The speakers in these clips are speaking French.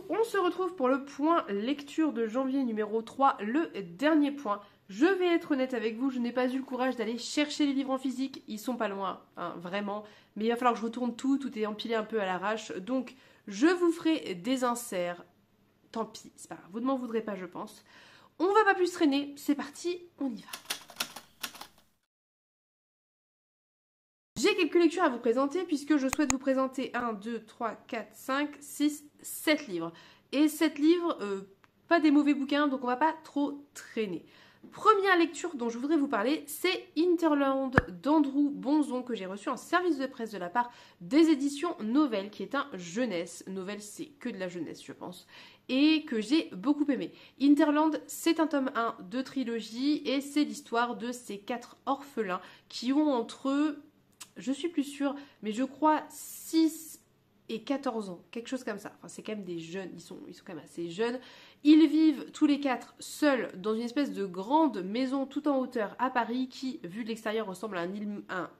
on se retrouve pour le point lecture de janvier numéro 3, le dernier point. Je vais être honnête avec vous, je n'ai pas eu le courage d'aller chercher les livres en physique, ils sont pas loin, hein, vraiment. Mais il va falloir que je retourne tout est empilé un peu à l'arrache. Donc, je vous ferai des inserts. Tant pis, c'est pas grave, vous ne m'en voudrez pas, je pense. On va pas plus traîner, c'est parti, on y va. J'ai quelques lectures à vous présenter puisque je souhaite vous présenter 1, 2, 3, 4, 5, 6, 7 livres. Et 7 livres, pas des mauvais bouquins, donc on va pas trop traîner. Première lecture dont je voudrais vous parler, c'est Hinterland d'Andrew Bonzon que j'ai reçu en service de presse de la part des éditions Novelle, qui est un jeunesse. Novelle, c'est que de la jeunesse, je pense, et que j'ai beaucoup aimé. Hinterland, c'est un tome 1 de trilogie et c'est l'histoire de ces 4 orphelins qui ont entre eux, je suis plus sûre, mais je crois 6 et 14 ans, quelque chose comme ça. Enfin, c'est quand même des jeunes, ils sont quand même assez jeunes. Ils vivent tous les 4 seuls dans une espèce de grande maison tout en hauteur à Paris qui, vu de l'extérieur, ressemble à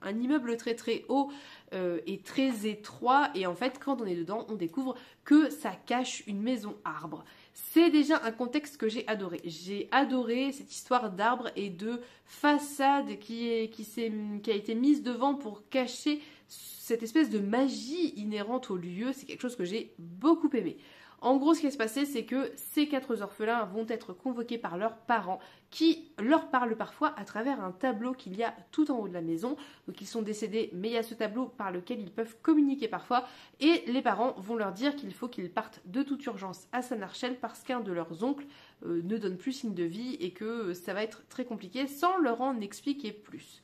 un immeuble très très haut et très étroit. Et en fait, quand on est dedans, on découvre que ça cache une maison arbre. C'est déjà un contexte que j'ai adoré. J'ai adoré cette histoire d'arbre et de façade qui a été mise devant pour cacher cette espèce de magie inhérente au lieu. C'est quelque chose que j'ai beaucoup aimé. En gros, ce qui va se passer, c'est que ces 4 orphelins vont être convoqués par leurs parents qui leur parlent parfois à travers un tableau qu'il y a tout en haut de la maison. Donc ils sont décédés, mais il y a ce tableau par lequel ils peuvent communiquer parfois. Et les parents vont leur dire qu'il faut qu'ils partent de toute urgence à Saint-Marchel parce qu'un de leurs oncles ne donne plus signe de vie et que ça va être très compliqué sans leur en expliquer plus.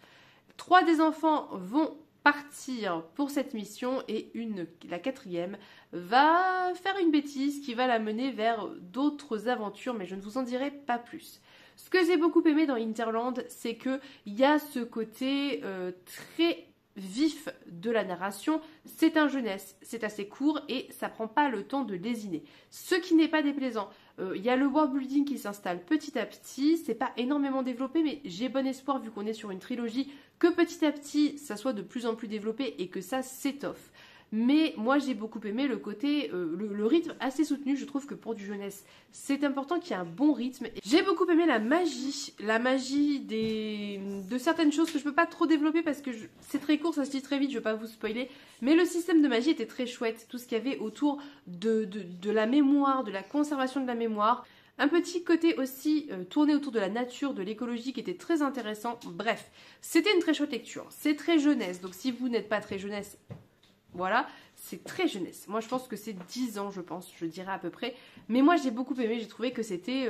3 des enfants vont partir pour cette mission et la 4e va faire une bêtise qui va la mener vers d'autres aventures, mais je ne vous en dirai pas plus. Ce que j'ai beaucoup aimé dans Hinterland, c'est qu'il y a ce côté très vif de la narration. C'est un jeunesse, c'est assez court et ça prend pas le temps de lésiner. Ce qui n'est pas déplaisant. Il y a le world building qui s'installe petit à petit, c'est pas énormément développé, mais j'ai bon espoir vu qu'on est sur une trilogie que petit à petit ça soit de plus en plus développé et que ça s'étoffe. Mais moi j'ai beaucoup aimé le côté, le rythme assez soutenu. Je trouve que pour du jeunesse c'est important qu'il y ait un bon rythme. J'ai beaucoup aimé la magie de certaines choses que je peux pas trop développer parce que c'est très court, ça se dit très vite, je vais pas vous spoiler. Mais le système de magie était très chouette, tout ce qu'il y avait autour de la mémoire, de la conservation de la mémoire. Un petit côté aussi tourné autour de la nature, de l'écologie qui était très intéressant. Bref, c'était une très chouette lecture. C'est très jeunesse, donc si vous n'êtes pas très jeunesse, voilà, c'est très jeunesse. Moi, je pense que c'est 10 ans, je dirais à peu près. Mais moi, j'ai beaucoup aimé. J'ai trouvé que c'était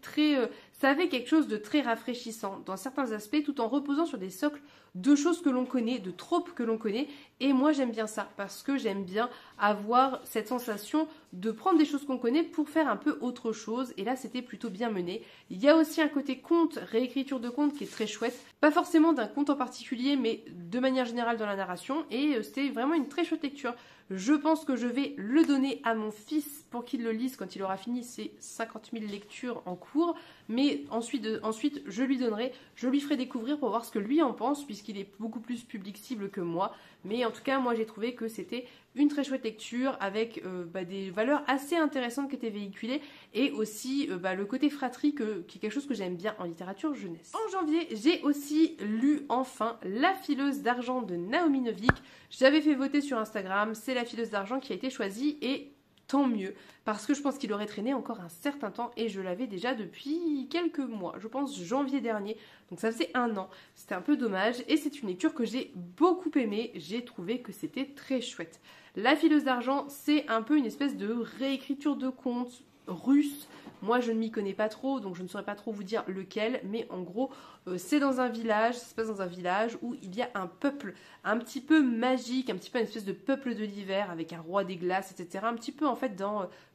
très... ça avait quelque chose de très rafraîchissant dans certains aspects, tout en reposant sur des socles de choses que l'on connaît, de tropes que l'on connaît. Et moi, j'aime bien ça, parce que j'aime bien avoir cette sensation de prendre des choses qu'on connaît pour faire un peu autre chose. Et là, c'était plutôt bien mené. Il y a aussi un côté conte, réécriture de conte qui est très chouette. Pas forcément d'un conte en particulier, mais de manière générale dans la narration. Et c'était vraiment une très chouette lecture. Je pense que je vais le donner à mon fils pour qu'il le lise quand il aura fini ses 50 000 lectures en cours. Mais ensuite je lui donnerai, je lui ferai découvrir pour voir ce que lui en pense, puisqu'il est beaucoup plus public cible que moi. Mais en tout cas, moi j'ai trouvé que c'était une très chouette lecture avec des valeurs assez intéressantes qui étaient véhiculées et aussi le côté fratrie qui est quelque chose que j'aime bien en littérature jeunesse. En janvier, j'ai aussi lu enfin La fileuse d'argent de Naomi Novik. J'avais fait voter sur Instagram, c'est La fileuse d'argent qui a été choisie et tant mieux, parce que je pense qu'il aurait traîné encore un certain temps et je l'avais déjà depuis quelques mois, je pense janvier dernier, donc ça faisait 1 an. C'était un peu dommage et c'est une lecture que j'ai beaucoup aimée, j'ai trouvé que c'était très chouette. La fileuse d'argent, c'est un peu une espèce de réécriture de conte russe. Moi, je ne m'y connais pas trop, donc je ne saurais pas trop vous dire lequel, mais en gros, c'est dans un village, ça se passe dans un village où il y a un peuple un petit peu magique, un petit peu une espèce de peuple de l'hiver avec un roi des glaces, etc. Un petit peu en fait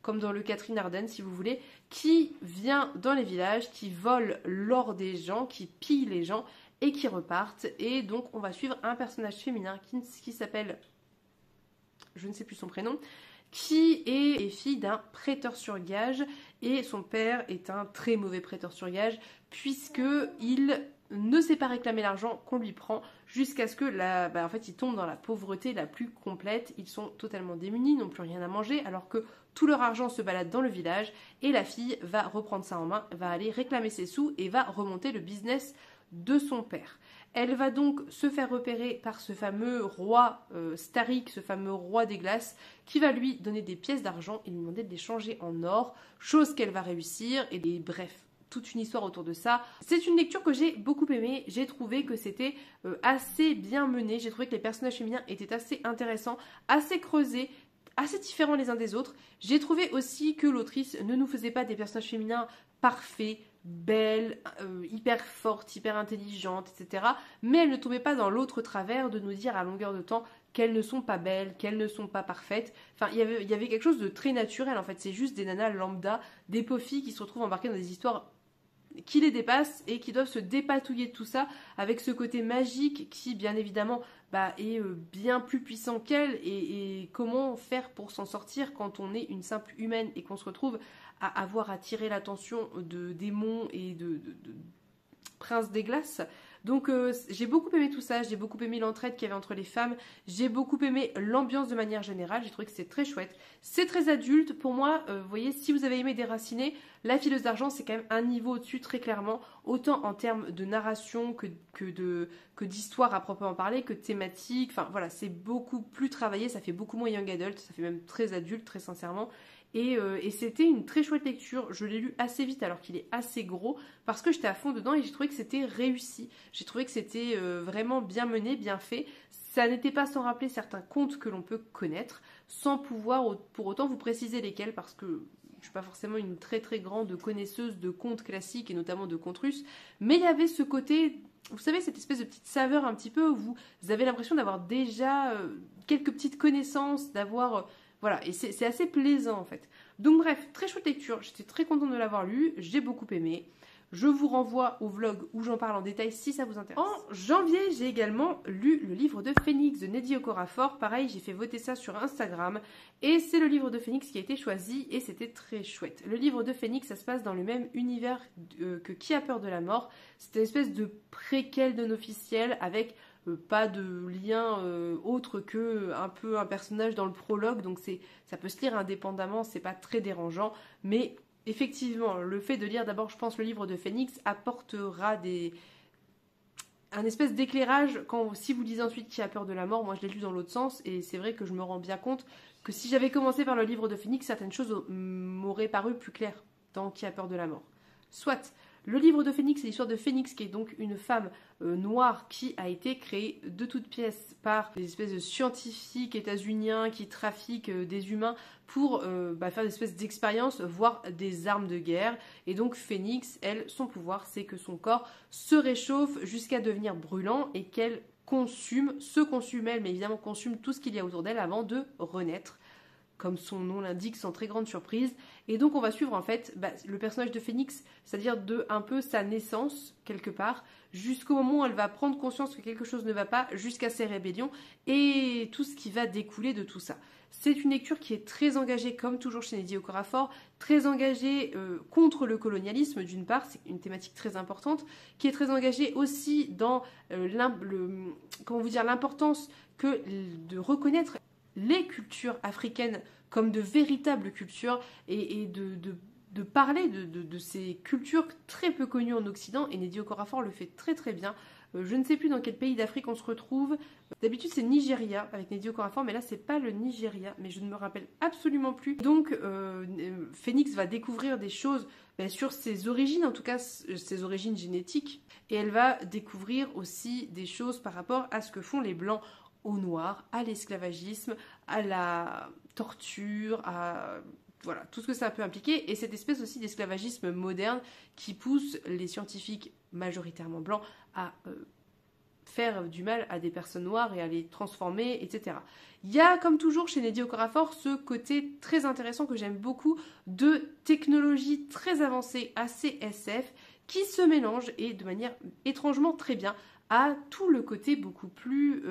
comme dans le Catherine Ardennes, si vous voulez, qui vient dans les villages, qui vole l'or des gens, qui pille les gens et qui repartent. Et donc, on va suivre un personnage féminin qui s'appelle, je ne sais plus son prénom, qui est fille d'un prêteur sur gage et son père est un très mauvais prêteur sur gage puisqu'il ne sait pas réclamer l'argent qu'on lui prend jusqu'à ce que en fait, ils tombent dans la pauvreté la plus complète. Ils sont totalement démunis, n'ont plus rien à manger, alors que tout leur argent se balade dans le village et la fille va reprendre ça en main, va aller réclamer ses sous et va remonter le business de son père. Elle va donc se faire repérer par ce fameux roi Starik, ce fameux roi des glaces, qui va lui donner des pièces d'argent et lui demander de les changer en or, chose qu'elle va réussir, et bref, toute une histoire autour de ça. C'est une lecture que j'ai beaucoup aimée, j'ai trouvé que c'était assez bien mené, j'ai trouvé que les personnages féminins étaient assez intéressants, assez creusés, assez différents les uns des autres. J'ai trouvé aussi que l'autrice ne nous faisait pas des personnages féminins parfaits, belle, hyper forte, hyper intelligente, etc. Mais elle ne tombait pas dans l'autre travers de nous dire à longueur de temps qu'elles ne sont pas belles, qu'elles ne sont pas parfaites. Enfin, il y avait quelque chose de très naturel en fait. C'est juste des nanas lambda, des pauvres filles qui se retrouvent embarquées dans des histoires qui les dépassent et qui doivent se dépatouiller de tout ça avec ce côté magique qui, bien évidemment, est bien plus puissant qu'elle et comment faire pour s'en sortir quand on est une simple humaine et qu'on se retrouve à avoir attiré l'attention de démons et de princes des glaces. Donc j'ai beaucoup aimé tout ça, j'ai beaucoup aimé l'entraide qu'il y avait entre les femmes, j'ai beaucoup aimé l'ambiance de manière générale, j'ai trouvé que c'est très chouette. C'est très adulte, pour moi, vous voyez, si vous avez aimé Déraciné, La fileuse d'argent c'est quand même un niveau au-dessus très clairement, autant en termes de narration que d'histoire à proprement parler, que de thématique, enfin voilà, c'est beaucoup plus travaillé, ça fait beaucoup moins young adult, ça fait même très adulte, très sincèrement. Et c'était une très chouette lecture, je l'ai lu assez vite alors qu'il est assez gros, parce que j'étais à fond dedans et j'ai trouvé que c'était réussi. J'ai trouvé que c'était vraiment bien mené, bien fait. Ça n'était pas sans rappeler certains contes que l'on peut connaître, sans pouvoir pour autant vous préciser lesquels, parce que je ne suis pas forcément une très très grande connaisseuse de contes classiques et notamment de contes russes, mais il y avait ce côté, vous savez, cette espèce de petite saveur un petit peu où vous avez l'impression d'avoir déjà quelques petites connaissances, d'avoir... Voilà, et c'est assez plaisant en fait. Donc bref, très chouette lecture, j'étais très contente de l'avoir lu, j'ai beaucoup aimé. Je vous renvoie au vlog où j'en parle en détail si ça vous intéresse. En janvier, j'ai également lu le livre de Phénix de Nnedi Okorafor. Pareil, j'ai fait voter ça sur Instagram. Et c'est le livre de Phénix qui a été choisi et c'était très chouette. Le livre de Phénix, ça se passe dans le même univers que Qui a peur de la mort. C'est une espèce de préquel de non-officiel avec... pas de lien autre que un peu un personnage dans le prologue, donc ça peut se lire indépendamment, c'est pas très dérangeant, mais effectivement, le fait de lire d'abord, je pense, le livre de Phénix apportera un espèce d'éclairage si vous lisez ensuite Qui a peur de la mort. Moi je l'ai lu dans l'autre sens et c'est vrai que je me rends bien compte que si j'avais commencé par le livre de Phénix, certaines choses m'auraient paru plus claires dans Qui a peur de la mort. Soit. Le livre de Phénix, c'est l'histoire de Phénix, qui est donc une femme noire qui a été créée de toutes pièces par des espèces de scientifiques états-uniens qui trafiquent des humains pour faire des espèces d'expériences, voire des armes de guerre. Et donc Phénix, elle, son pouvoir, c'est que son corps se réchauffe jusqu'à devenir brûlant et qu'elle se consume elle, mais évidemment consume tout ce qu'il y a autour d'elle avant de renaître, comme son nom l'indique, sans très grande surprise. Et donc on va suivre en fait le personnage de Phénix, c'est-à-dire de un peu sa naissance, quelque part, jusqu'au moment où elle va prendre conscience que quelque chose ne va pas, jusqu'à ses rébellions, et tout ce qui va découler de tout ça. C'est une lecture qui est très engagée, comme toujours chez Nnedi Okorafor, très engagée contre le colonialisme d'une part, c'est une thématique très importante, qui est très engagée aussi dans l'importance de reconnaître les cultures africaines comme de véritables cultures et de parler de ces cultures très peu connues en Occident, et Nnedi Okorafor le fait très très bien. Je ne sais plus dans quel pays d'Afrique on se retrouve. D'habitude c'est Nigeria avec Nnedi Okorafor, mais là c'est pas le Nigeria, mais je ne me rappelle absolument plus. Donc Phénix va découvrir des choses sur ses origines, en tout cas ses origines génétiques, et elle va découvrir aussi des choses par rapport à ce que font les Blancs aux Noirs, à l'esclavagisme, à la torture, à voilà, tout ce que ça peut impliquer, et cette espèce aussi d'esclavagisme moderne qui pousse les scientifiques majoritairement blancs à faire du mal à des personnes noires et à les transformer, etc. Il y a, comme toujours chez Nnedi Okorafor, ce côté très intéressant que j'aime beaucoup de technologie très avancée, assez SF, qui se mélange, et de manière étrangement très bien, à tout le côté beaucoup plus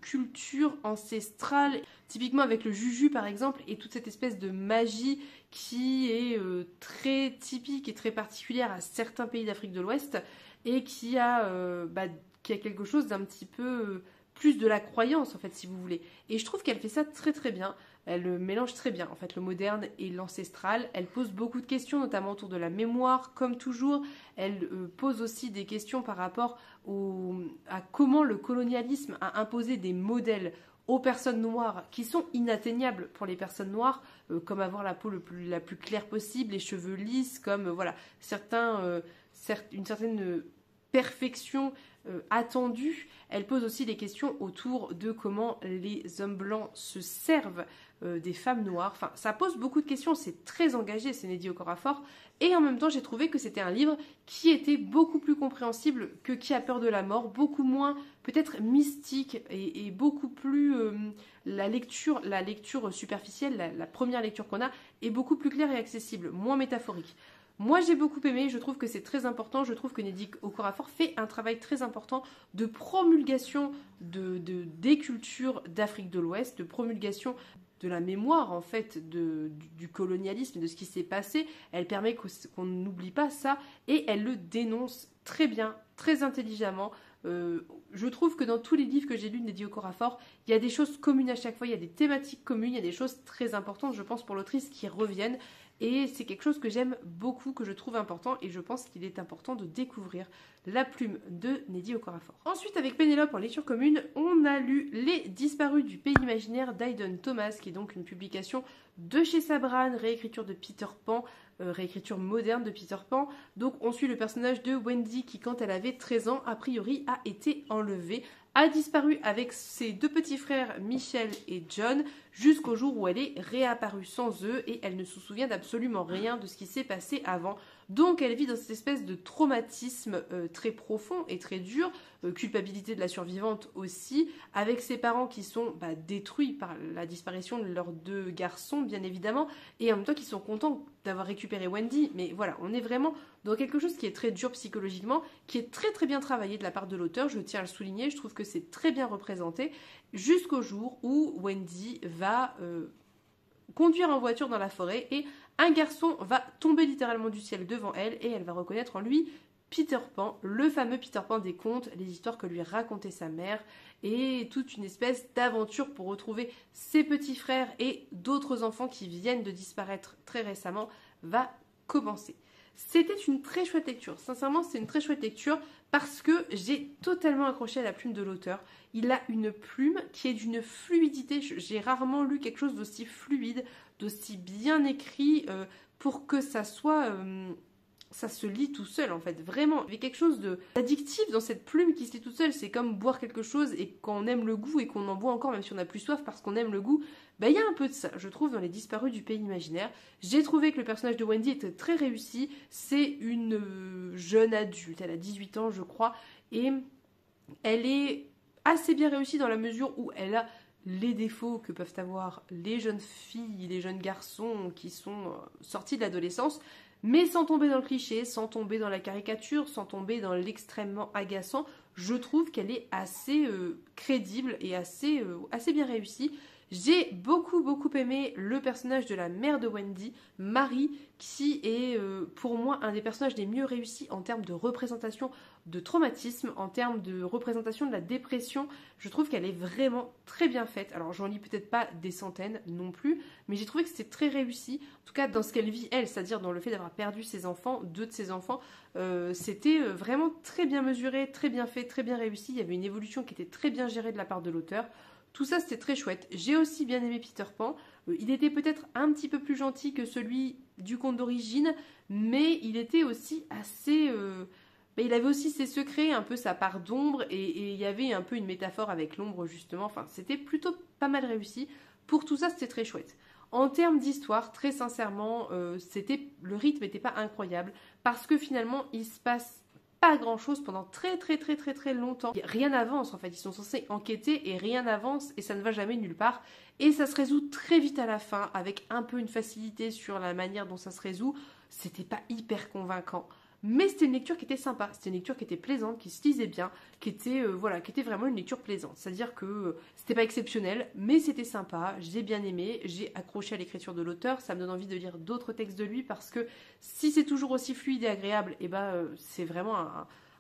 culture ancestrale, typiquement avec le juju par exemple, et toute cette espèce de magie qui est très typique et très particulière à certains pays d'Afrique de l'Ouest. et qui a quelque chose d'un petit peu plus de la croyance, en fait, si vous voulez. Et je trouve qu'elle fait ça très très bien. Elle mélange très bien, en fait, le moderne et l'ancestral. Elle pose beaucoup de questions, notamment autour de la mémoire, comme toujours. Elle pose aussi des questions par rapport à comment le colonialisme a imposé des modèles aux personnes noires qui sont inatteignables pour les personnes noires, comme avoir la peau la plus claire possible, les cheveux lisses, comme voilà, une certaine perfection attendue. Elle pose aussi des questions autour de comment les hommes blancs se servent des femmes noires. Enfin, ça pose beaucoup de questions, c'est très engagé, c'est Nnedi Okorafor. Et en même temps, j'ai trouvé que c'était un livre qui était beaucoup plus compréhensible que Qui a peur de la mort, beaucoup moins peut-être mystique et beaucoup plus... la lecture superficielle, la première lecture qu'on a, est beaucoup plus claire et accessible, moins métaphorique. Moi, j'ai beaucoup aimé, je trouve que c'est très important, je trouve que Nnedi Okorafor fait un travail très important de promulgation des cultures d'Afrique de l'Ouest, de promulgation de la mémoire, en fait, du colonialisme, de ce qui s'est passé. Elle permet qu'on n'oublie pas ça, et elle le dénonce très bien, très intelligemment. Je trouve que dans tous les livres que j'ai lus de Nnedi Okorafor, il y a des choses communes à chaque fois, il y a des thématiques communes, il y a des choses très importantes, je pense, pour l'autrice qui reviennent. Et c'est quelque chose que j'aime beaucoup, que je trouve important, et je pense qu'il est important de découvrir la plume de Nnedi Okorafor. Ensuite, avec Pénélope en lecture commune, on a lu Les Disparus du pays imaginaire d'Aiden Thomas, qui est donc une publication de chez Sabran, réécriture de Peter Pan, réécriture moderne de Peter Pan. Donc on suit le personnage de Wendy qui, quand elle avait 13 ans, a priori a été enlevée, a disparu avec ses deux petits frères Michel et John jusqu'au jour où elle est réapparue sans eux et elle ne se souvient d'absolument rien de ce qui s'est passé avant. Donc elle vit dans cette espèce de traumatisme très profond et très dur, culpabilité de la survivante aussi, avec ses parents qui sont détruits par la disparition de leurs deux garçons bien évidemment, et en même temps qui sont contents d'avoir récupéré Wendy. Mais voilà, on est vraiment dans quelque chose qui est très dur psychologiquement, qui est très très bien travaillé de la part de l'auteur, je tiens à le souligner, je trouve que c'est très bien représenté, jusqu'au jour où Wendy va conduire en voiture dans la forêt et un garçon va tomber littéralement du ciel devant elle et elle va reconnaître en lui Peter Pan, le fameux Peter Pan des contes, les histoires que lui racontait sa mère, et toute une espèce d'aventure pour retrouver ses petits frères et d'autres enfants qui viennent de disparaître très récemment va commencer. C'était une très chouette lecture, sincèrement c'est une très chouette lecture parce que j'ai totalement accroché à la plume de l'auteur. Il a une plume qui est d'une fluidité, j'ai rarement lu quelque chose d'aussi fluide, d'aussi bien écrit pour que ça soit... ça se lit tout seul en fait, vraiment. Il y a quelque chose d'addictif dans cette plume qui se lit toute seule. C'est comme boire quelque chose et quand on aime le goût et qu'on en boit encore même si on n'a plus soif parce qu'on aime le goût. Il y a un peu de ça, je trouve, dans Les Disparus du pays imaginaire. J'ai trouvé que le personnage de Wendy était très réussi. C'est une jeune adulte, elle a 18 ans je crois, et elle est assez bien réussie dans la mesure où elle a les défauts que peuvent avoir les jeunes filles, les jeunes garçons qui sont sortis de l'adolescence, mais sans tomber dans le cliché, sans tomber dans la caricature, sans tomber dans l'extrêmement agaçant. Je trouve qu'elle est assez crédible et assez bien réussie. J'ai beaucoup aimé le personnage de la mère de Wendy, Marie, qui est pour moi un des personnages les mieux réussis en termes de représentation de traumatisme, en termes de représentation de la dépression. Je trouve qu'elle est vraiment très bien faite. Alors j'en lis peut-être pas des centaines non plus, mais j'ai trouvé que c'était très réussi. En tout cas dans ce qu'elle vit elle, c'est-à-dire dans le fait d'avoir perdu ses enfants, deux de ses enfants, c'était vraiment très bien mesuré, très bien fait, très bien réussi. Il y avait une évolution qui était très bien gérée de la part de l'auteur. Tout ça, c'était très chouette. J'ai aussi bien aimé Peter Pan. Il était peut-être un petit peu plus gentil que celui du conte d'origine, mais il était aussi assez... il avait aussi ses secrets, un peu sa part d'ombre, et il y avait un peu une métaphore avec l'ombre, justement. Enfin, c'était plutôt pas mal réussi. Pour tout ça, c'était très chouette. En termes d'histoire, très sincèrement, le rythme n'était pas incroyable, parce que finalement, il se passe pas grand chose pendant très longtemps. Rien n'avance en fait, ils sont censés enquêter et rien n'avance et ça ne va jamais nulle part. Et ça se résout très vite à la fin avec un peu une facilité sur la manière dont ça se résout. C'était pas hyper convaincant. Mais c'était une lecture qui était sympa, c'était une lecture qui était plaisante, qui se lisait bien, qui était vraiment une lecture plaisante. C'est-à-dire que c'était pas exceptionnel, mais c'était sympa, j'ai bien aimé, j'ai accroché à l'écriture de l'auteur, ça me donne envie de lire d'autres textes de lui parce que si c'est toujours aussi fluide et agréable, c'est vraiment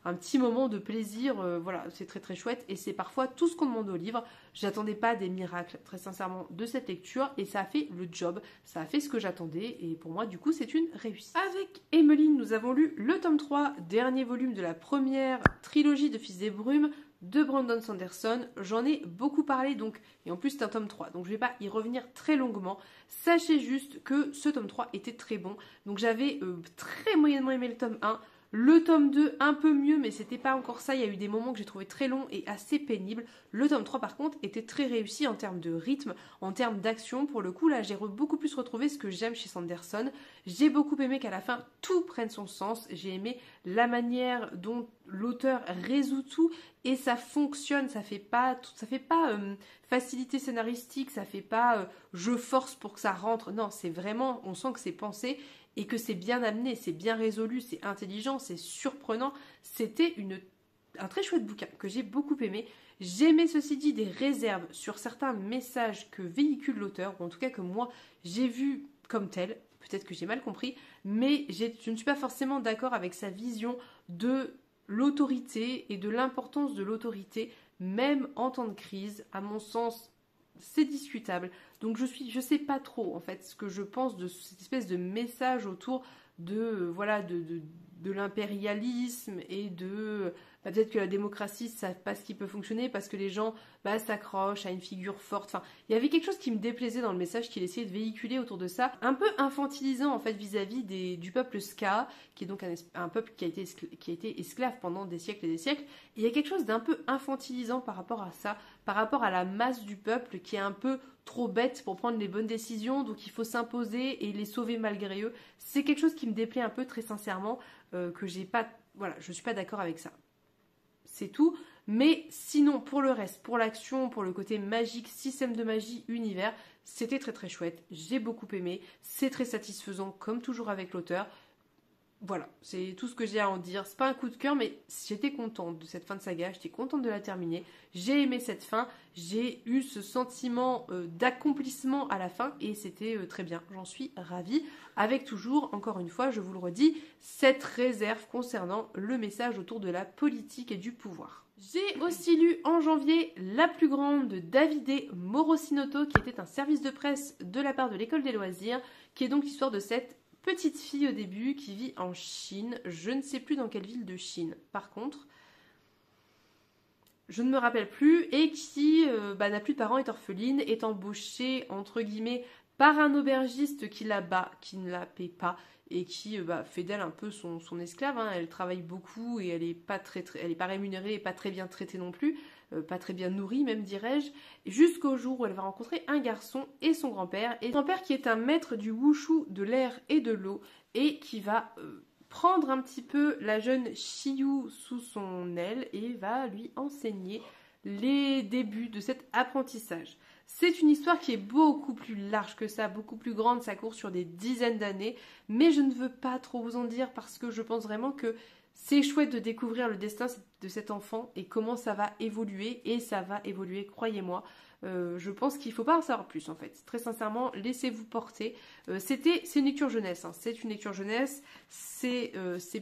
un petit moment de plaisir, voilà, c'est très très chouette et c'est parfois tout ce qu'on demande au livre. J'attendais pas des miracles, très sincèrement, de cette lecture et ça a fait le job, ça a fait ce que j'attendais et pour moi, du coup, c'est une réussite. Avec Emmeline, nous avons lu le tome 3, dernier volume de la première trilogie de Fils des Brumes de Brandon Sanderson. J'en ai beaucoup parlé donc, et en plus c'est un tome 3, donc je vais pas y revenir très longuement. Sachez juste que ce tome 3 était très bon, donc j'avais très moyennement aimé le tome 1. Le tome 2, un peu mieux, mais c'était pas encore ça. Il y a eu des moments que j'ai trouvé très longs et assez pénibles. Le tome 3, par contre, était très réussi en termes de rythme, en termes d'action. Pour le coup, là, j'ai beaucoup plus retrouvé ce que j'aime chez Sanderson. J'ai beaucoup aimé qu'à la fin, tout prenne son sens. J'ai aimé la manière dont l'auteur résout tout et ça fonctionne. Ça fait pas facilité scénaristique, ça fait pas je force pour que ça rentre. Non, c'est vraiment, on sent que c'est pensé. Et que c'est bien amené, c'est bien résolu, c'est intelligent, c'est surprenant. C'était un très chouette bouquin que j'ai beaucoup aimé. J'aimais ceci dit des réserves sur certains messages que véhicule l'auteur, ou en tout cas que moi j'ai vu comme tel. Peut-être que j'ai mal compris, mais je ne suis pas forcément d'accord avec sa vision de l'autorité et de l'importance de l'autorité, même en temps de crise. À mon sens, c'est discutable. Donc je sais pas trop en fait ce que je pense de cette espèce de message autour de de l'impérialisme et de peut-être que la démocratie ça pas ce qui peut fonctionner parce que les gens s'accrochent à une figure forte. Enfin, il y avait quelque chose qui me déplaisait dans le message qu'il essayait de véhiculer autour de ça, un peu infantilisant en fait vis-à-vis du peuple Ska, qui est donc un peuple qui a été esclave pendant des siècles et des siècles. Et il y a quelque chose d'un peu infantilisant par rapport à ça, par rapport à la masse du peuple qui est un peu trop bête pour prendre les bonnes décisions, donc il faut s'imposer et les sauver malgré eux. C'est quelque chose qui me déplaît un peu très sincèrement, que j'ai pas, voilà, je suis pas d'accord avec ça. C'est tout. Mais sinon, pour le reste, pour l'action, pour le côté magique, système de magie, univers, c'était très très chouette. J'ai beaucoup aimé. C'est très satisfaisant, comme toujours avec l'auteur. Voilà, c'est tout ce que j'ai à en dire. C'est pas un coup de cœur, mais j'étais contente de cette fin de saga. J'étais contente de la terminer. J'ai aimé cette fin. J'ai eu ce sentiment d'accomplissement à la fin et c'était très bien. J'en suis ravie. Avec toujours, encore une fois, je vous le redis, cette réserve concernant le message autour de la politique et du pouvoir. J'ai aussi lu en janvier La plus grande de Davide Morosinotto, qui était un service de presse de la part de l'école des loisirs, qui est donc l'histoire de cette petite fille au début qui vit en Chine. Je ne sais plus dans quelle ville de Chine. Par contre, je ne me rappelle plus. Et qui n'a plus de parents, est orpheline, est embauchée, entre guillemets, par un aubergiste qui la bat, qui ne la paie pas. Et qui fait d'elle un peu son esclave. Hein. Elle travaille beaucoup et elle n'est pas, elle est pas rémunérée et pas très bien traitée non plus. Pas très bien nourrie même dirais-je, jusqu'au jour où elle va rencontrer un garçon et son grand-père. Et son grand-père qui est un maître du wushu, de l'air et de l'eau, et qui va prendre un petit peu la jeune Shiyu sous son aile et va lui enseigner les débuts de cet apprentissage. C'est une histoire qui est beaucoup plus large que ça, beaucoup plus grande, ça court sur des dizaines d'années, mais je ne veux pas trop vous en dire parce que je pense vraiment que c'est chouette de découvrir le destin de cet enfant et comment ça va évoluer, et ça va évoluer, croyez-moi. Je pense qu'il ne faut pas en savoir plus en fait. Très sincèrement, laissez-vous porter. C'est une lecture jeunesse, hein. C'est une lecture jeunesse, c'est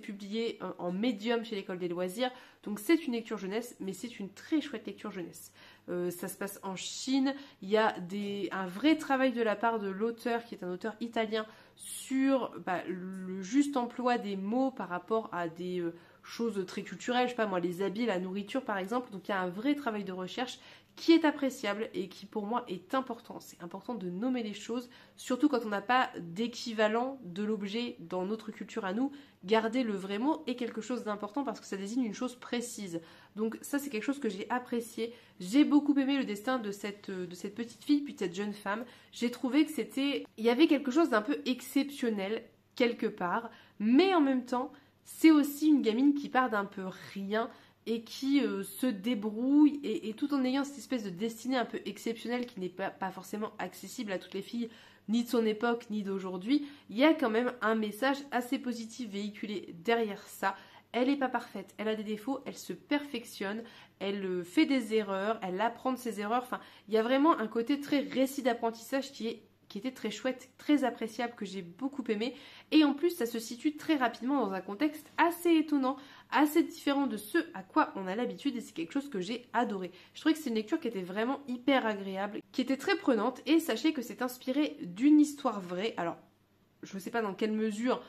publié en médium chez l'école des loisirs, donc c'est une lecture jeunesse, mais c'est une très chouette lecture jeunesse. Ça se passe en Chine, il y a un vrai travail de la part de l'auteur, qui est un auteur italien, sur le juste emploi des mots par rapport à des choses très culturelles, je sais pas moi, les habits, la nourriture par exemple. Donc il y a un vrai travail de recherche qui est appréciable et qui pour moi est important. C'est important de nommer les choses, surtout quand on n'a pas d'équivalent de l'objet dans notre culture à nous. Garder le vrai mot est quelque chose d'important parce que ça désigne une chose précise. Donc ça c'est quelque chose que j'ai apprécié. J'ai beaucoup aimé le destin de cette petite fille puis de cette jeune femme. J'ai trouvé que il y avait quelque chose d'un peu exceptionnel quelque part, mais en même temps c'est aussi une gamine qui part d'un peu rien et qui se débrouille et tout en ayant cette espèce de destinée un peu exceptionnelle qui n'est pas forcément accessible à toutes les filles ni de son époque ni d'aujourd'hui. Il y a quand même un message assez positif véhiculé derrière ça. Elle n'est pas parfaite, elle a des défauts, elle se perfectionne, elle fait des erreurs, elle apprend de ses erreurs. Enfin, il y a vraiment un côté très récit d'apprentissage qui est qui était très chouette, très appréciable, que j'ai beaucoup aimé. Et en plus, ça se situe très rapidement dans un contexte assez étonnant, assez différent de ce à quoi on a l'habitude, et c'est quelque chose que j'ai adoré. Je trouvais que c'est une lecture qui était vraiment hyper agréable, qui était très prenante, et sachez que c'est inspiré d'une histoire vraie. Alors, je ne sais pas dans quelle mesure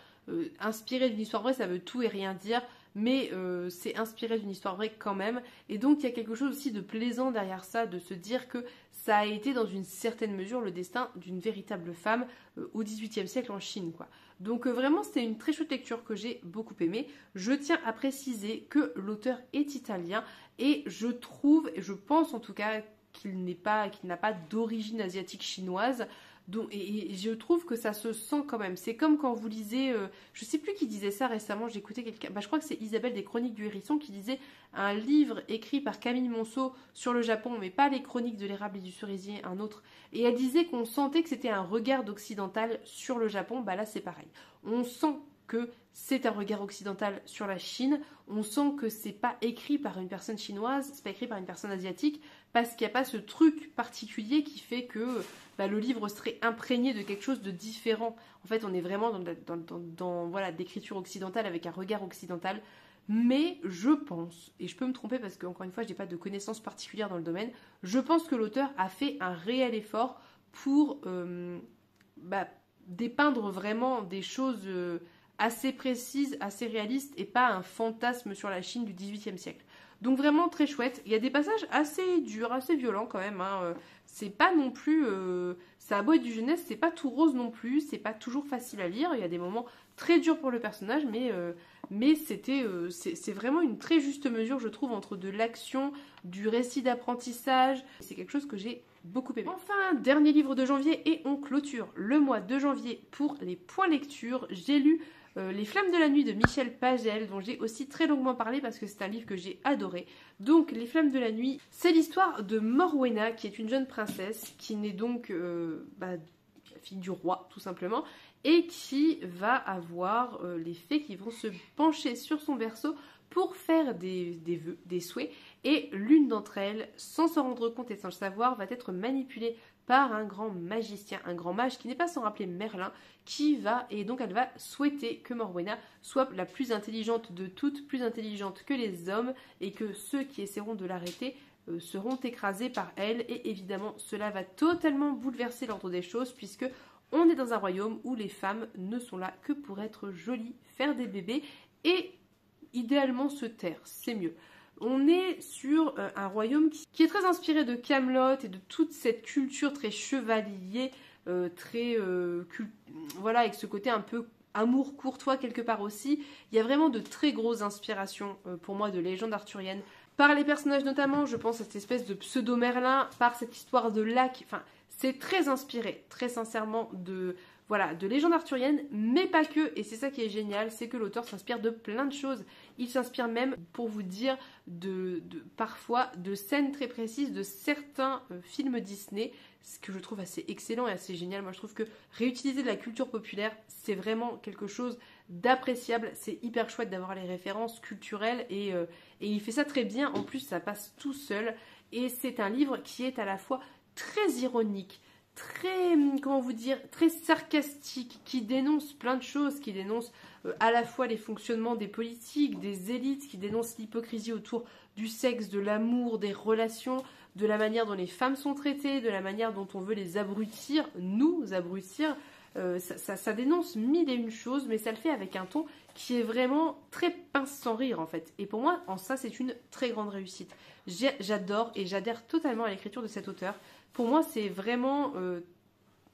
inspiré d'une histoire vraie, ça veut tout et rien dire, mais c'est inspiré d'une histoire vraie quand même. Et donc il y a quelque chose aussi de plaisant derrière ça, de se dire que ça a été dans une certaine mesure le destin d'une véritable femme au XVIIIe siècle en Chine, quoi. Donc vraiment c'était une très chouette lecture que j'ai beaucoup aimée. Je tiens à préciser que l'auteur est italien et je trouve, et je pense en tout cas qu'il n'a pas d'origine asiatique chinoise. Donc, et je trouve que ça se sent quand même. C'est comme quand vous lisez, je sais plus qui disait ça récemment, j'écoutais quelqu'un, je crois que c'est Isabelle des Chroniques du Hérisson qui disait un livre écrit par Camille Monceau sur le Japon, mais pas les Chroniques de l'érable et du cerisier, un autre. Et elle disait qu'on sentait que c'était un regard d'occidental sur le Japon. Bah là c'est pareil. On sent que c'est un regard occidental sur la Chine. On sent que c'est pas écrit par une personne chinoise, c'est pas écrit par une personne asiatique, parce qu'il n'y a pas ce truc particulier qui fait que le livre serait imprégné de quelque chose de différent. En fait, on est vraiment dans voilà, d'écriture occidentale avec un regard occidental. Mais je pense, et je peux me tromper parce qu'encore une fois, je n'ai pas de connaissances particulières dans le domaine, je pense que l'auteur a fait un réel effort pour dépeindre vraiment des choses assez précises, assez réalistes, et pas un fantasme sur la Chine du XVIIIe siècle. Donc vraiment très chouette. Il y a des passages assez durs, assez violents quand même. C'est pas non plus... ça a beau être du jeunesse, c'est pas tout rose non plus. C'est pas toujours facile à lire. Il y a des moments très durs pour le personnage, mais c'est vraiment une très juste mesure, je trouve, entre de l'action, du récit d'apprentissage. C'est quelque chose que j'ai beaucoup aimé. Enfin, dernier livre de janvier et on clôture le mois de janvier pour les points lecture. J'ai lu Les Flammes de la Nuit de Michel Pagel, dont j'ai aussi très longuement parlé parce que c'est un livre que j'ai adoré. Donc, Les Flammes de la Nuit, c'est l'histoire de Morwena, qui est une jeune princesse, qui n'est donc la fille du roi, tout simplement, et qui va avoir les fées qui vont se pencher sur son berceau pour faire des vœux, des souhaits, et l'une d'entre elles, sans s'en rendre compte et sans le savoir, va être manipulée par un grand magicien, un grand mage qui n'est pas sans rappeler Merlin, et donc elle va souhaiter que Morwena soit la plus intelligente de toutes, plus intelligente que les hommes, et que ceux qui essaieront de l'arrêter seront écrasés par elle, et évidemment cela va totalement bouleverser l'ordre des choses, puisque on est dans un royaume où les femmes ne sont là que pour être jolies, faire des bébés, et idéalement se taire, c'est mieux. On est sur un royaume qui est très inspiré de Camelot et de toute cette culture très chevalier, voilà, avec ce côté un peu amour courtois quelque part aussi. Il y a vraiment de très grosses inspirations pour moi de légendes arthuriennes. Par les personnages notamment, je pense à cette espèce de pseudo-Merlin, par cette histoire de lac, enfin, c'est très inspiré, très sincèrement, de légendes arthuriennes, mais pas que, et c'est ça qui est génial, c'est que l'auteur s'inspire de plein de choses. Il s'inspire même, pour vous dire, parfois de scènes très précises de certains films Disney, ce que je trouve assez excellent et assez génial. Moi je trouve que réutiliser de la culture populaire, c'est vraiment quelque chose d'appréciable, c'est hyper chouette d'avoir les références culturelles, et il fait ça très bien, en plus ça passe tout seul, et c'est un livre qui est à la fois très ironique, très, comment vous dire, très sarcastique, qui dénonce plein de choses, qui dénonce à la fois les fonctionnements des politiques, des élites, qui dénonce l'hypocrisie autour du sexe, de l'amour, des relations, de la manière dont les femmes sont traitées, de la manière dont on veut les abrutir, nous abrutir. Ça dénonce mille et une choses, mais ça le fait avec un ton qui est vraiment très pince sans rire en fait. Et pour moi, en ça, c'est une très grande réussite. J'adore et j'adhère totalement à l'écriture de cet auteur. Pour moi, c'est vraiment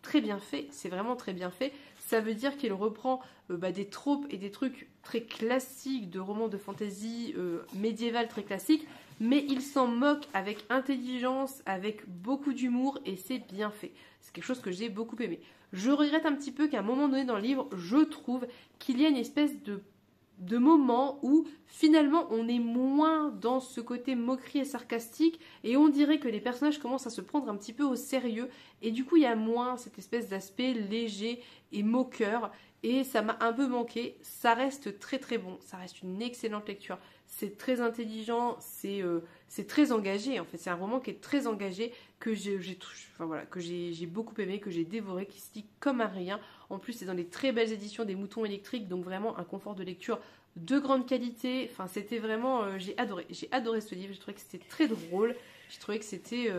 très bien fait. C'est vraiment très bien fait. Ça veut dire qu'il reprend des tropes et des trucs très classiques de romans de fantasy médiéval très classiques, mais il s'en moque avec intelligence, avec beaucoup d'humour, et c'est bien fait. C'est quelque chose que j'ai beaucoup aimé. Je regrette un petit peu qu'à un moment donné dans le livre, je trouve qu'il y a une espèce de moment où finalement on est moins dans ce côté moquerie et sarcastique, et on dirait que les personnages commencent à se prendre un petit peu au sérieux, et du coup il y a moins cette espèce d'aspect léger et moqueur, et ça m'a un peu manqué. Ça reste très très bon, ça reste une excellente lecture, c'est très intelligent, c'est très engagé en fait, c'est un roman qui est très engagé, que j'ai beaucoup aimé, que j'ai dévoré, qui se lit comme un rien. En plus, c'est dans les très belles éditions des Moutons électriques, donc vraiment un confort de lecture de grande qualité. Enfin, c'était vraiment, j'ai adoré ce livre. J'ai trouvé que c'était très drôle. J'ai trouvé que c'était,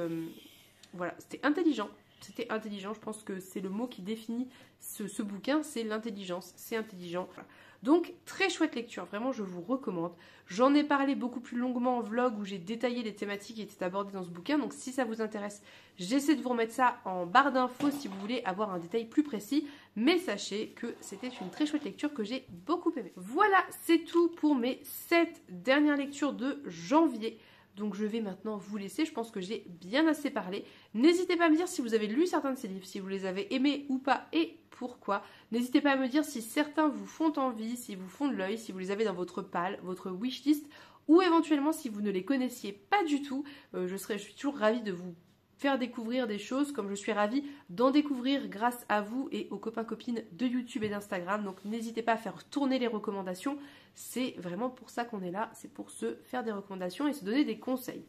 c'était intelligent. C'était intelligent. Je pense que c'est le mot qui définit ce bouquin, c'est l'intelligence. C'est intelligent. Voilà. Donc, très chouette lecture, vraiment je vous recommande. J'en ai parlé beaucoup plus longuement en vlog où j'ai détaillé les thématiques qui étaient abordées dans ce bouquin. Donc si ça vous intéresse, j'essaie de vous remettre ça en barre d'infos si vous voulez avoir un détail plus précis. Mais sachez que c'était une très chouette lecture que j'ai beaucoup aimée. Voilà, c'est tout pour mes 7 dernières lectures de janvier. Donc je vais maintenant vous laisser, je pense que j'ai bien assez parlé. N'hésitez pas à me dire si vous avez lu certains de ces livres, si vous les avez aimés ou pas et pourquoi. N'hésitez pas à me dire si certains vous font envie, si vous font de l'œil, si vous les avez dans votre palle, votre wishlist, ou éventuellement si vous ne les connaissiez pas du tout. Je suis toujours ravie de vous faire découvrir des choses comme je suis ravie d'en découvrir grâce à vous et aux copains-copines de YouTube et d'Instagram. Donc n'hésitez pas à faire tourner les recommandations. C'est vraiment pour ça qu'on est là, c'est pour se faire des recommandations et se donner des conseils.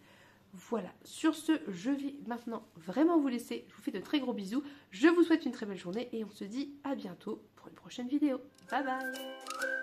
Voilà, sur ce, je vais maintenant vraiment vous laisser. Je vous fais de très gros bisous. Je vous souhaite une très belle journée et on se dit à bientôt pour une prochaine vidéo. Bye bye!